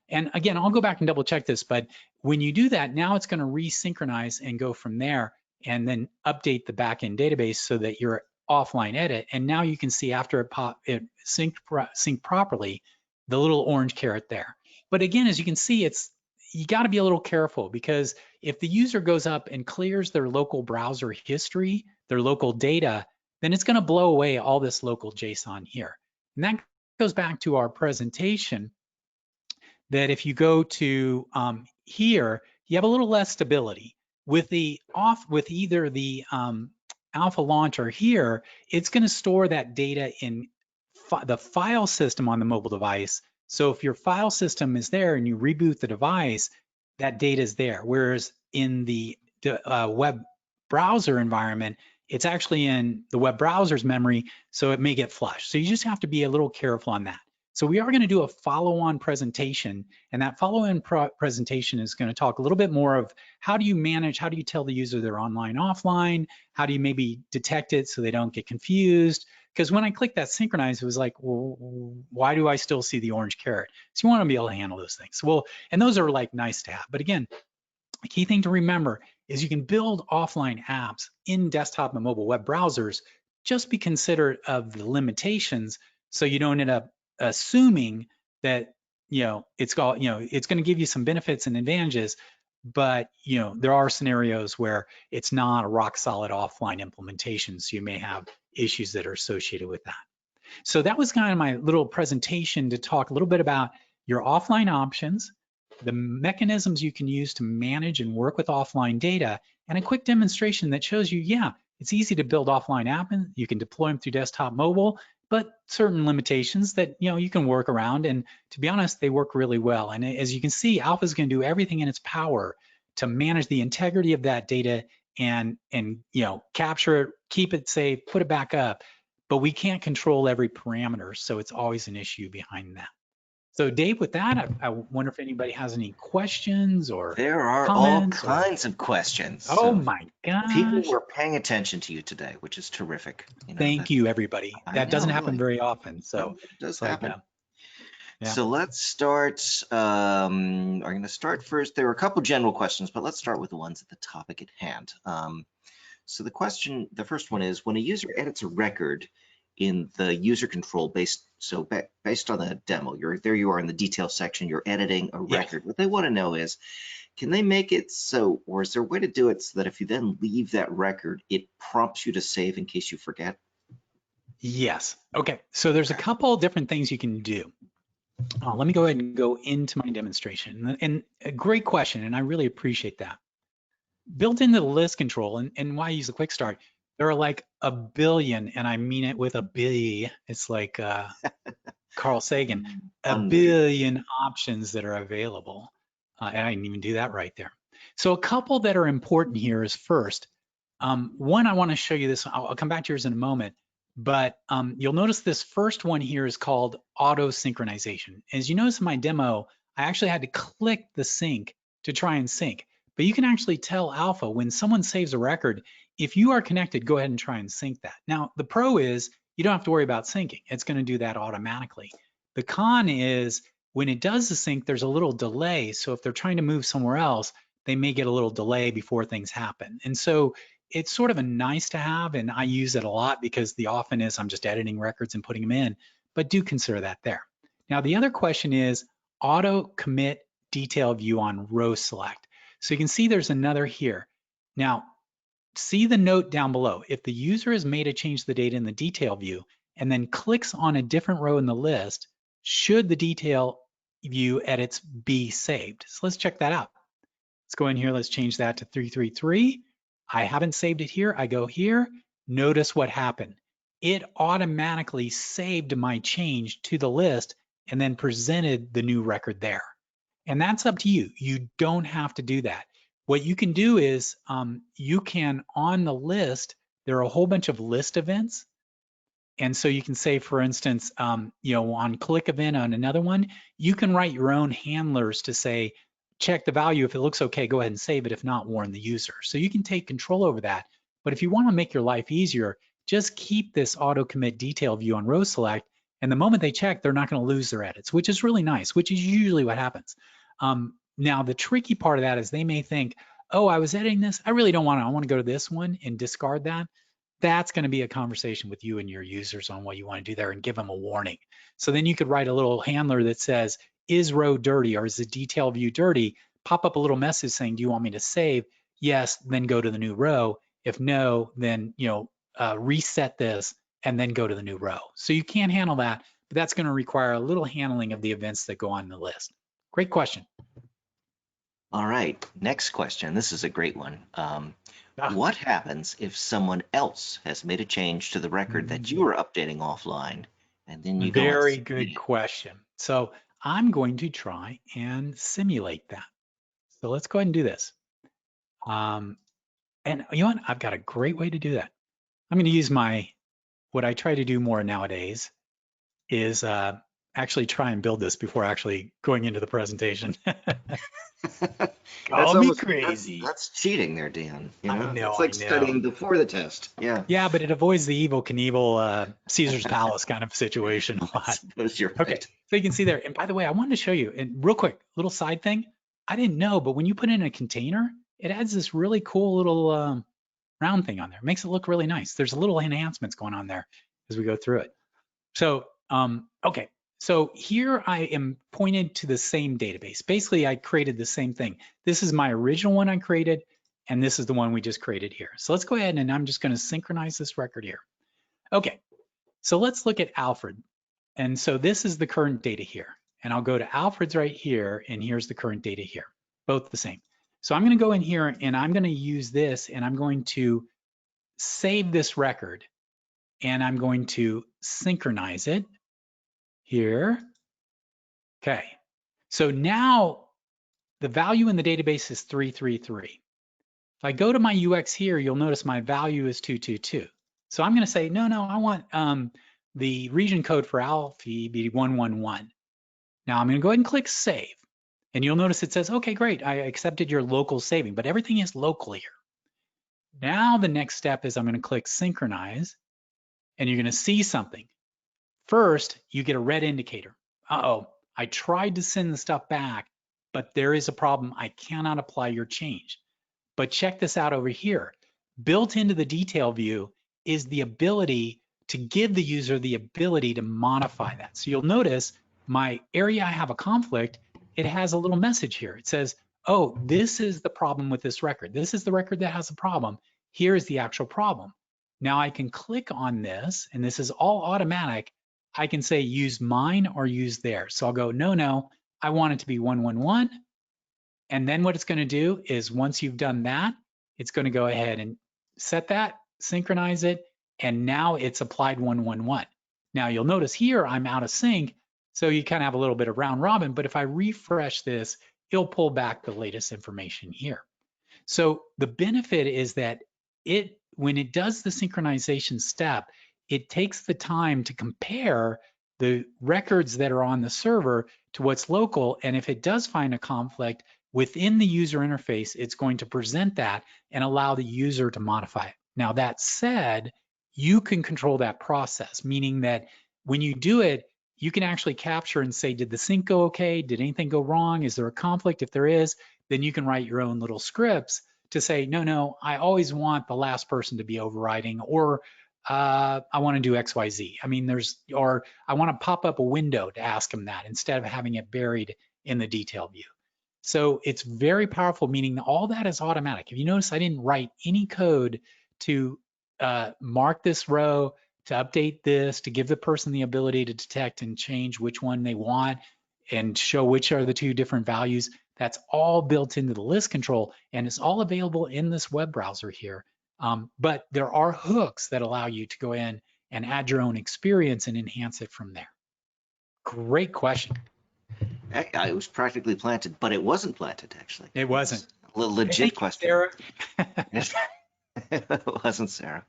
And again, I'll go back and double check this, but when you do that, now it's going to resynchronize and go from there and then update the backend database so that you're offline edit. And now you can see after it synced properly, the little orange caret there. But again, as you can see, you got to be a little careful because if the user goes up and clears their local browser history, their local data, then it's going to blow away all this local JSON here. And that goes back to our presentation that if you go to here, you have a little less stability. With either the AlphaLaunch or here, it's going to store that data in the file system on the mobile device. So if your file system is there and you reboot the device, that data is there. Whereas in the web browser environment, it's actually in the web browser's memory, so it may get flushed. So you just have to be a little careful on that. So we are going to do a follow-on presentation, and that follow-on presentation is going to talk a little bit more of how do you manage, how do you tell the user they're online, offline, how do you maybe detect it so they don't get confused? Because when I clicked that synchronize, it was like, well, why do I still see the orange caret? So you want to be able to handle those things. Well, and those are like nice to have. But again, the key thing to remember is you can build offline apps in desktop and mobile web browsers. Just be considerate of the limitations so you don't end up assuming that it's going to give you some benefits and advantages, but there are scenarios where it's not a rock solid offline implementation, so you may have issues that are associated with that. So that was kind of my little presentation to talk a little bit about your offline options, the mechanisms you can use to manage and work with offline data, and a quick demonstration that shows you, yeah, it's easy to build offline apps. You can deploy them through desktop, mobile, but certain limitations that you can work around. And to be honest, they work really well. And as you can see, Alpha is going to do everything in its power to manage the integrity of that data and capture it, keep it safe, put it back up. But we can't control every parameter, so it's always an issue behind that. So Dave, with that, I wonder if anybody has any questions or There are all comments or, kinds of questions. oh So my people gosh. were paying attention to you today, which is terrific. You know, Thank that you, everybody. I That know, doesn't happen really. very often. So No, it does it's like, happen. yeah. So let's start. I'm going to start first. There were a couple general questions, but let's start with the ones at the topic at hand. So the first one is, when a user edits a record in the user control based on the demo, there you are in the details section, you're editing a Yes. record. What they want to know is, can they make it so, or is there a way to do it so that if you then leave that record, it prompts you to save in case you forget? Yes. Okay. So there's a couple different things you can do. Let me go ahead and go into my demonstration. And a great question, and I really appreciate that. Built into the list control, and why I use the quick start, there are like a billion, and I mean it with a B. It's like Carl Sagan, a Unbelievable. billion options that are available. And I didn't even do that right there. So a couple that are important here is first, one, I want to show you this. I'll come back to yours in a moment, but you'll notice this first one here is called auto synchronization. As you notice in my demo, I actually had to click the sync to try and sync. But you can actually tell Alpha when someone saves a record, if you are connected, go ahead and try and sync that. Now, the pro is you don't have to worry about syncing. It's going to do that automatically. The con is when it does the sync, there's a little delay. So if they're trying to move somewhere else, they may get a little delay before things happen. And so it's sort of a nice to have, and I use it a lot because the often is I'm just editing records and putting them in, but do consider that there. Now, the other question is auto commit detail view on row select. So you can see there's another here. Now, see the note down below. If the user has made a change to the data in the detail view and then clicks on a different row in the list, should the detail view edits be saved? So let's check that out. Let's go in here. Let's change that to 333. I haven't saved it here. I go here. Notice what happened. It automatically saved my change to the list and then presented the new record there. And that's up to you. You don't have to do that. What you can do is you can, on the list, there are a whole bunch of list events. And so you can say, for instance, on click event on another one, you can write your own handlers to say, check the value. If it looks okay, go ahead and save it. If not, warn the user. So you can take control over that. But if you want to make your life easier, just keep this auto commit detail view on row select. And the moment they check, they're not going to lose their edits, which is really nice, which is usually what happens. Now, the tricky part of that is they may think, oh, I was editing this. I really don't want to. I want to go to this one and discard that. That's going to be a conversation with you and your users on what you want to do there and give them a warning. So then you could write a little handler that says, is row dirty or is the detail view dirty? Pop up a little message saying, do you want me to save? Yes, then go to the new row. If no, then reset this and then go to the new row. So you can handle that, but that's going to require a little handling of the events that go on the list. Great question. All right, next question. This is a great one. What happens if someone else has made a change to the record that you are updating offline, and then you go and Very see good it? question. So I'm going to try and simulate that. So let's go ahead and do this. And you know what? I've got a great way to do that. I'm going to use what I try to do more nowadays is actually try and build this before actually going into the presentation. That's Call me almost crazy. that's cheating there, Dion. You I know, know, that's I like know. studying before the test. Yeah, Yeah, but it avoids the Evel Knievel Caesar's Palace kind of situation a I lot. suppose you're Okay, right. so you can see there. And by the way, I wanted to show you, and real quick, little side thing. I didn't know, but when you put in a container, it adds this really cool little round thing on there. It makes it look really nice. There's a little enhancements going on there as we go through it. So, okay. So here I am pointed to the same database. Basically, I created the same thing. This is my original one I created, and this is the one we just created here. So let's go ahead and I'm just going to synchronize this record here. Okay, so let's look at Alfred. And so this is the current data here. And I'll go to Alfred's right here, and here's the current data here, both the same. So I'm going to go in here and I'm going to use this and I'm going to save this record and I'm going to synchronize it here. Okay, so now the value in the database is 333. If I go to my UX here, you'll notice my value is 222. So I'm going to say, no, I want the region code for Alfie be 111. Now I'm going to go ahead and click save. And you'll notice it says, okay, great, I accepted your local saving, but everything is local here. Now the next step is I'm going to click synchronize, and you're going to see something. First, you get a red indicator. Uh-oh, I tried to send the stuff back, but there is a problem. I cannot apply your change. But check this out over here. Built into the detail view is the ability to give the user the ability to modify that. So you'll notice my area I have a conflict, it has a little message here. It says, oh, this is the problem with this record. This is the record that has a problem. Here is the actual problem. Now I can click on this, and this is all automatic. I can say use mine or use theirs. So I'll go, no, I want it to be 111. And then what it's going to do is once you've done that, it's going to go ahead and set that, synchronize it, and now it's applied 111. Now you'll notice here I'm out of sync, so you kind of have a little bit of round robin, but if I refresh this, it'll pull back the latest information here. So the benefit is that when it does the synchronization step, it takes the time to compare the records that are on the server to what's local, and if it does find a conflict, within the user interface, it's going to present that and allow the user to modify it. Now, that said, you can control that process, meaning that when you do it, you can actually capture and say, did the sync go okay? Did anything go wrong? Is there a conflict? If there is, then you can write your own little scripts to say, no, I always want the last person to be overriding, or I want to do XYZ. I mean, or I want to pop up a window to ask them that instead of having it buried in the detail view. So it's very powerful, meaning all that is automatic. If you notice, I didn't write any code to mark this row, to update this, to give the person the ability to detect and change which one they want and show which are the two different values. That's all built into the list control, and it's all available in this web browser here. But there are hooks that allow you to go in and add your own experience and enhance it from there. Great question. It was practically planted, but it wasn't planted, actually. It wasn't. A legit question. Sarah. It wasn't, Sarah.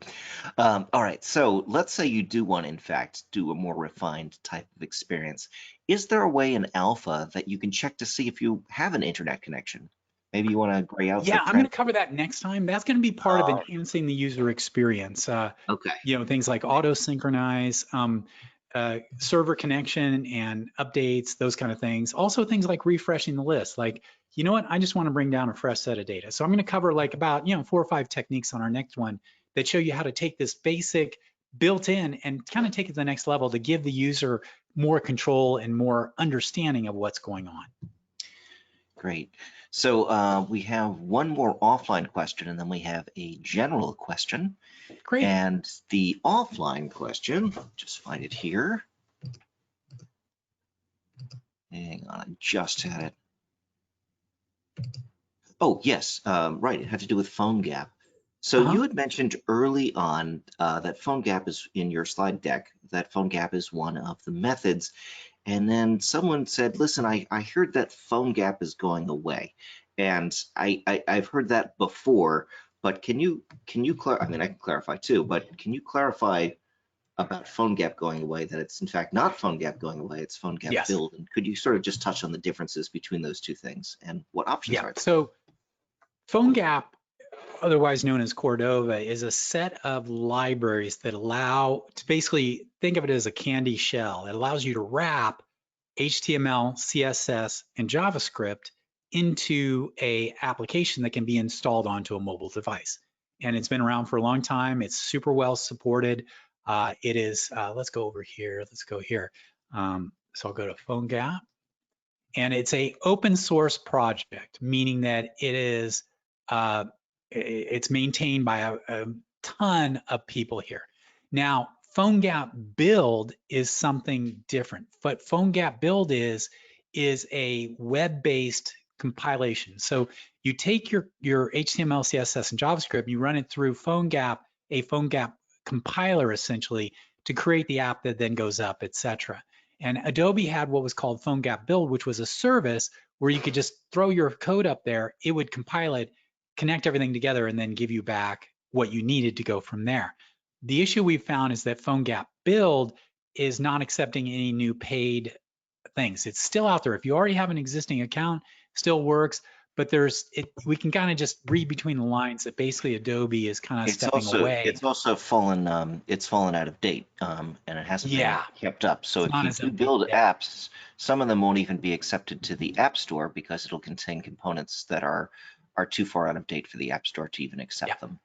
All right, so let's say you do want to, in fact, do a more refined type of experience. Is there a way in Alpha that you can check to see if you have an internet connection? Maybe you want to gray out. Yeah, I'm going to cover that next time. That's going to be part of enhancing the user experience. Okay. You know, things like auto synchronize, server connection and updates, those kind of things. Also things like refreshing the list. Like, you know what, I just want to bring down a fresh set of data. So I'm going to cover like about, 4 or 5 techniques on our next one that show you how to take this basic built in and kind of take it to the next level to give the user more control and more understanding of what's going on. Great. So we have one more offline question, and then we have a general question. Great. And the offline question, just find it here. Hang on, I just had it. Oh, yes, right, it had to do with PhoneGap. So you had mentioned early on that PhoneGap is in your slide deck, that PhoneGap is one of the methods. And then someone said, listen, I heard that PhoneGap is going away. And I've heard that before, but can you clarify? I mean, I can clarify too, but can you clarify about PhoneGap going away, that it's in fact not PhoneGap going away, it's PhoneGap build? And could you sort of just touch on the differences between those two things and what options are there? So PhoneGap, otherwise known as Cordova, is a set of libraries that allow to basically think of it as a candy shell. It allows you to wrap HTML, CSS, and JavaScript into a application that can be installed onto a mobile device. And it's been around for a long time. It's super well supported. It is, let's go over here. Let's go here. So I'll go to PhoneGap. And it's a open source project, meaning that it is, it's maintained by a ton of people here. Now, PhoneGap build is something different. But PhoneGap build is a web-based compilation. So you take your HTML, CSS, and JavaScript, you run it through PhoneGap, a PhoneGap compiler essentially, to create the app that then goes up, etc. And Adobe had what was called PhoneGap Build, which was a service where you could just throw your code up there, it would compile it, connect everything together, and then give you back what you needed to go from there. The issue we found is that PhoneGap Build is not accepting any new paid things. It's still out there. If you already have an existing account, still works, but we can kind of just read between the lines that basically Adobe is kind of stepping away. It's also fallen it's fallen out of date, and it hasn't been Yeah, kept up. So it's if not you as do updated. build Yeah. apps, some of them won't even be accepted to the App Store because it'll contain components that are too far out of date for the App Store to even Yeah. accept them.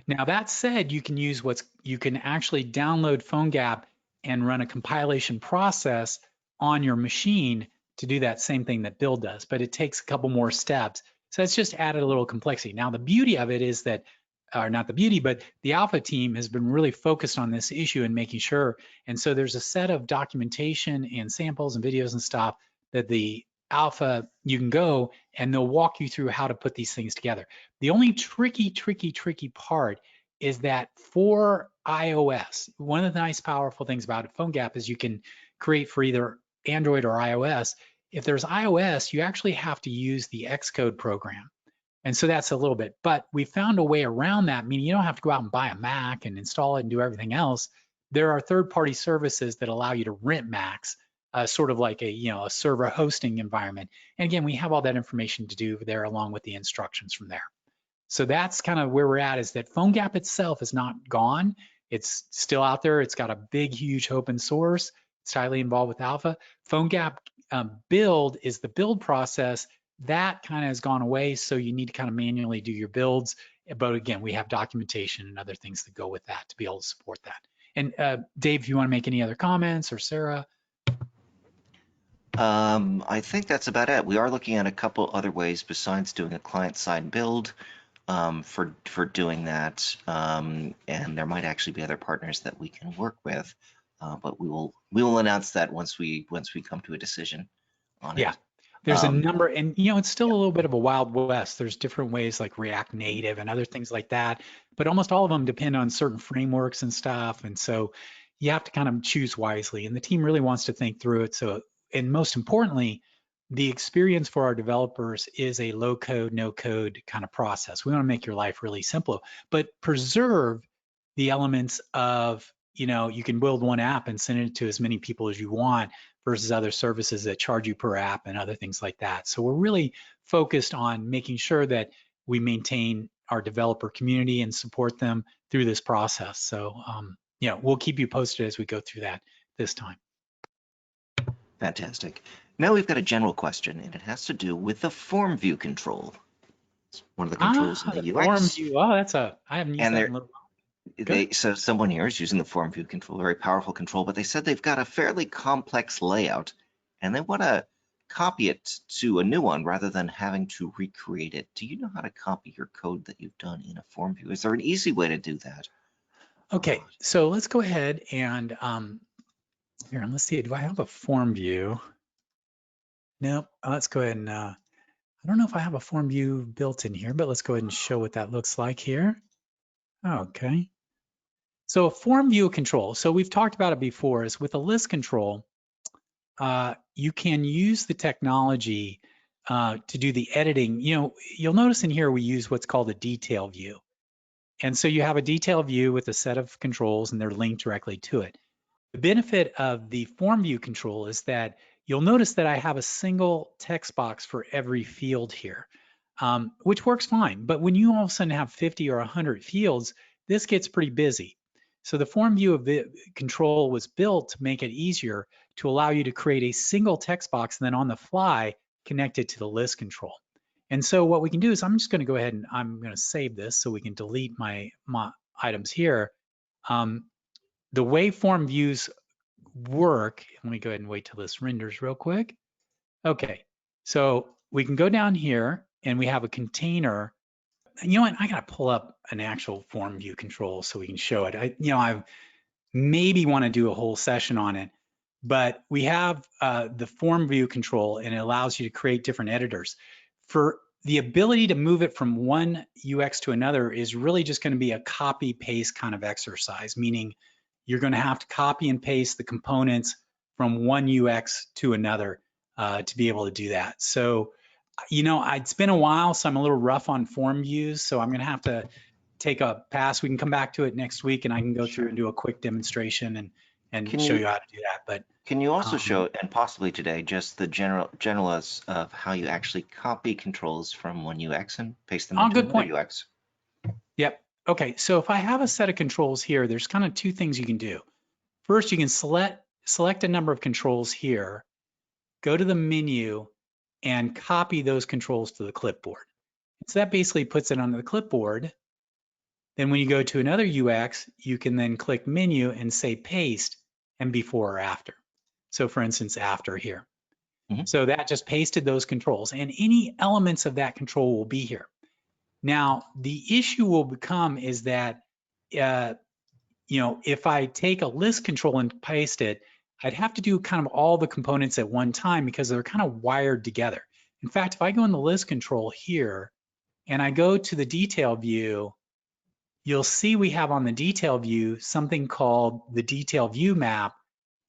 Now that said, you can actually download PhoneGap and run a compilation process on your machine to do that same thing that Build does, but it takes a couple more steps. So it's just added a little complexity. Now the beauty of it is that, or not the beauty, but the Alpha team has been really focused on this issue and making sure. And so there's a set of documentation and samples and videos and stuff that the Alpha, you can go and they'll walk you through how to put these things together. The only tricky part is that for iOS, one of the nice powerful things about PhoneGap is you can create for either Android or iOS. If there's iOS, you actually have to use the Xcode program. And so that's a little bit, but we found a way around that, meaning you don't have to go out and buy a Mac and install it and do everything else. There are third-party services that allow you to rent Macs, sort of like a server hosting environment. And again, we have all that information to do there along with the instructions from there. So that's kind of where we're at, is that PhoneGap itself is not gone. It's still out there. It's got a big, huge open source. It's highly involved with Alpha. PhoneGap build is the build process. That kind of has gone away, so you need to kind of manually do your builds. But again, we have documentation and other things that go with that to be able to support that. And Dave, if you want to make any other comments, or Sarah? I think that's about it. We are looking at a couple other ways besides doing a client-side build for doing that, and there might actually be other partners that we can work with, but we will announce that once we come to a decision on Yeah. it. There's a Um, number, and it's still a little bit of a wild west. There's different ways like React Native and other things like that, but almost all of them depend on certain frameworks and stuff. And so you have to kind of choose wisely. And the team really wants to think through it. So, and most importantly, the experience for our developers is a low code, no code kind of process. We want to make your life really simple, but preserve the elements of, you can build one app and send it to as many people as you want, versus other services that charge you per app and other things like that. So we're really focused on making sure that we maintain our developer community and support them through this process. So we'll keep you posted as we go through that this time. Fantastic. Now we've got a general question, and it has to do with the Formview Control. It's one of the controls in The the UX. Formview. Oh, I haven't used And that in a little while. so someone here is using the Formview Control, a very powerful control, but they said they've got a fairly complex layout, and they want to copy it to a new one rather than having to recreate it. Do you know how to copy your code that you've done in a Formview? Is there an easy way to do that? Okay, so let's go ahead and here, and let's see, do I have a form view? Nope, let's go ahead and, I don't know if I have a form view built in here, but let's go ahead and show what that looks like here. Okay, so a form view control, so we've talked about it before, is with a list control, you can use the technology to do the editing. You'll notice in here we use what's called a detail view. And so you have a detail view with a set of controls and they're linked directly to it. The benefit of the form view control is that you'll notice that I have a single text box for every field here, which works fine. But when you all of a sudden have 50 or 100 fields, this gets pretty busy. So the form view of the control was built to make it easier to allow you to create a single text box and then on the fly connect it to the list control. And so what we can do is I'm just going to go ahead and I'm going to save this so we can delete my items here. The way form views work, let me go ahead and wait till this renders real quick. Okay, so we can go down here and we have a container. You know what, I gotta pull up an actual form view control so we can show it. I maybe want to do a whole session on it, but we have the form view control and it allows you to create different editors. For the ability to move it from one UX to another is really just going to be a copy paste kind of exercise, meaning you're going to have to copy and paste the components from one UX to another to be able to do that. So, it's been a while, so I'm a little rough on form views, so I'm going to have to take a pass. We can come back to it next week and I can go through and do a quick demonstration and Can show you you how to do that. But can you also um, show, and possibly today, just the generals of how you actually copy controls from one UX and paste them oh, into good another point. UX? Yep. Okay, so if I have a set of controls here, there's kind of two things you can do. First, you can select a number of controls here, go to the menu, and copy those controls to the clipboard. So that basically puts it on the clipboard. Then when you go to another UX, you can then click menu and say paste and before or after. So for instance, after here. Mhm. So that just pasted those controls, and any elements of that control will be here. Now, the issue will become is that, if I take a list control and paste it, I'd have to do kind of all the components at one time because they're kind of wired together. In fact, if I go in the list control here and I go to the detail view, you'll see we have on the detail view something called the detail view map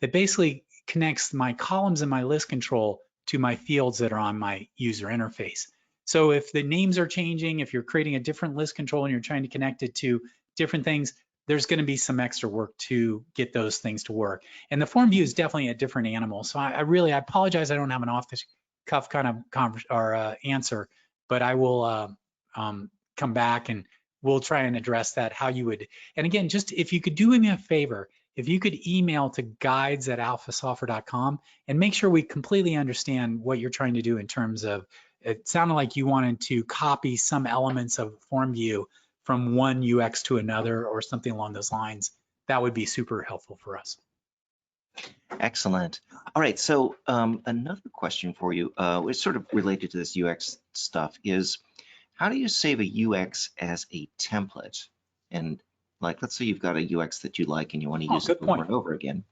that basically connects my columns in my list control to my fields that are on my user interface. So if the names are changing, if you're creating a different list control and you're trying to connect it to different things, there's going to be some extra work to get those things to work. And the form view is definitely a different animal. So I apologize. I don't have an off the cuff kind of answer, but I will come back and we'll try and address that, how you would. And again, just if you could do me a favor, if you could email to guides@alphasoftware.com and make sure we completely understand what you're trying to do in terms of, it sounded like you wanted to copy some elements of FormView from one UX to another or something along those lines. That would be super helpful for us. Excellent. All right, so another question for you, it's sort of related to this UX stuff, is how do you save a UX as a template? And like, let's say you've got a UX that you like and you want to Oh, use it good over point. and over again.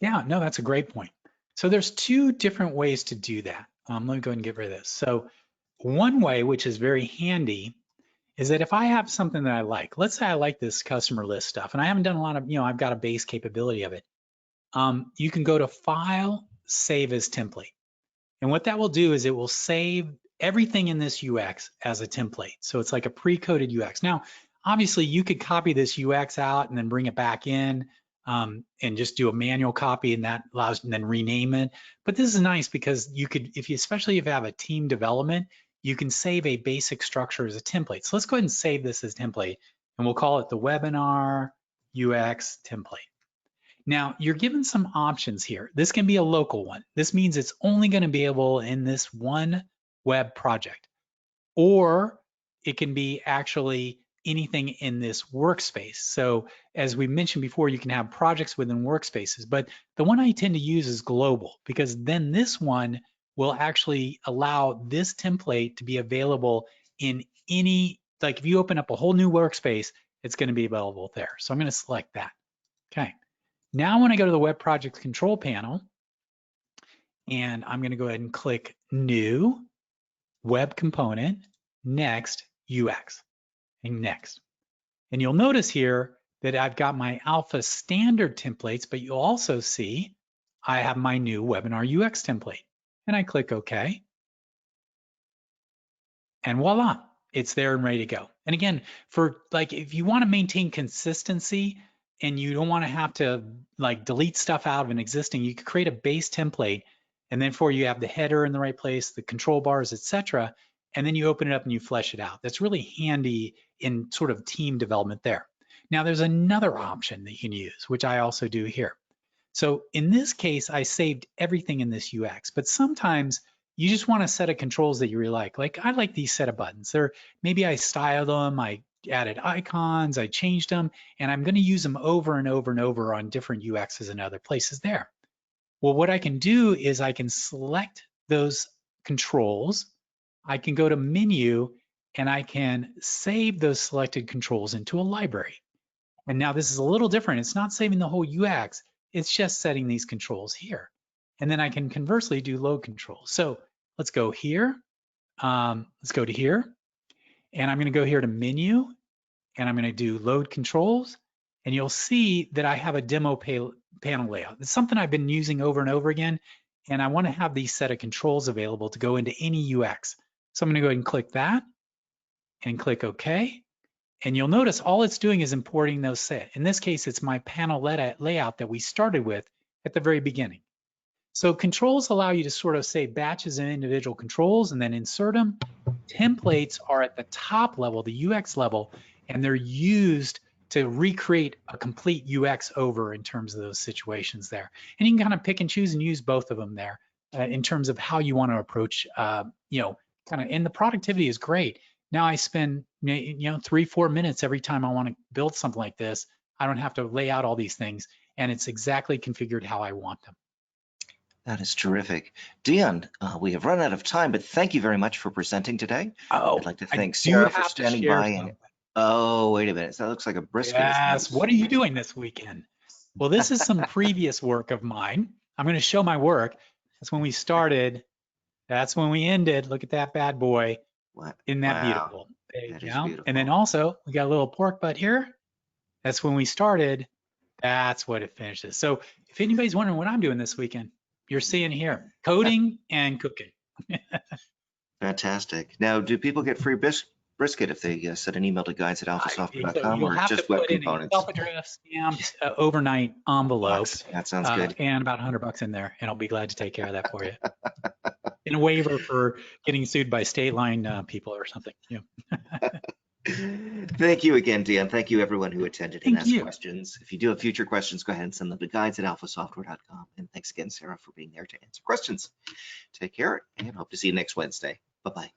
Yeah, no, that's a great point. So there's two different ways to do that. Let me go ahead and get rid of this. So one way, which is very handy, is that if I have something that I like, let's say I like this customer list stuff, and I haven't done a lot of, I've got a base capability of it. You can go to File, Save as Template. And what that will do is it will save everything in this UX as a template. So it's like a pre-coded UX. Now, obviously you could copy this UX out and then bring it back in and just do a manual copy, and that allows, and then rename it. But this is nice because you could, especially if you have a team development, you can save a basic structure as a template. So let's go ahead and save this as template, and we'll call it the webinar UX template. Now, you're given some options here. This can be a local one. This means it's only going to be able in this one web project, or it can be actually anything in this workspace. So as we mentioned before, you can have projects within workspaces, but the one I tend to use is global, because then this one will actually allow this template to be available in any, like if you open up a whole new workspace, it's going to be available there. So I'm going to select that. Okay. Now when I go to the Web Project Control panel, and I'm going to go ahead and click New, Web Component, Next, UX, and Next. And you'll notice here that I've got my Alpha standard templates, but you'll also see I have my new Webinar UX template. And I click OK. And voila, it's there and ready to go. And again, for like, if you want to maintain consistency and you don't want to have to like delete stuff out of an existing, you could create a base template, and then for you have the header in the right place, the control bars, etc. And then you open it up and you flesh it out. That's really handy in sort of team development there. Now there's another option that you can use, which I also do here. So in this case, I saved everything in this UX, but sometimes you just want a set of controls that you really like. Like I like these set of buttons. Maybe I styled them, I added icons, I changed them, and I'm going to use them over and over and over on different UXs and other places there. Well, what I can do is I can select those controls. I can go to menu and I can save those selected controls into a library. And now this is a little different. It's not saving the whole UX. It's just setting these controls here. And then I can conversely do load controls. So let's go here. Let's go to here. And I'm going to go here to menu. And I'm going to do load controls. And you'll see that I have a demo panel layout. It's something I've been using over and over again. And I want to have these set of controls available to go into any UX. So I'm going to go ahead and click that and click OK. And you'll notice all it's doing is importing those set. In this case, it's my panel layout that we started with at the very beginning. So controls allow you to sort of say batches and individual controls and then insert them. Templates are at the top level, the UX level, and they're used to recreate a complete UX over in terms of those situations there. And you can kind of pick and choose and use both of them there in terms of how you want to approach, and the productivity is great. Now I spend 3-4 minutes every time I want to build something like this. I don't have to lay out all these things, and it's exactly configured how I want them. That is terrific. Dion, we have run out of time, but thank you very much for presenting today. Oh, I'd like to thank Sarah for have to standing share by. And oh, wait a minute. That looks like a brisket. Yes. What are you doing this weekend? Well, this is some previous work of mine. I'm going to show my work. That's when we started. That's when we ended. Look at that bad boy. What? Isn't that Wow. beautiful? There you That go. is beautiful. And then also we got a little pork butt here. That's when we started. That's what it finishes. So if anybody's wondering what I'm doing this weekend, you're seeing here, coding and cooking. Fantastic. Now, do people get free brisket if they send an email to guides@alphasoftware.com, You'll or have just to web put in a components? self-addressed stamped overnight envelope. That sounds good. And about $100 in there, and I'll be glad to take care of that for you. In a waiver for getting sued by state line people or something. Yeah. Thank you again, Dion. Thank you, everyone who attended and asked you. questions. If you do have future questions, go ahead and send them to guides@alphasoftware.com. And thanks again, Sarah, for being there to answer questions. Take care and hope to see you next Wednesday. Bye-bye.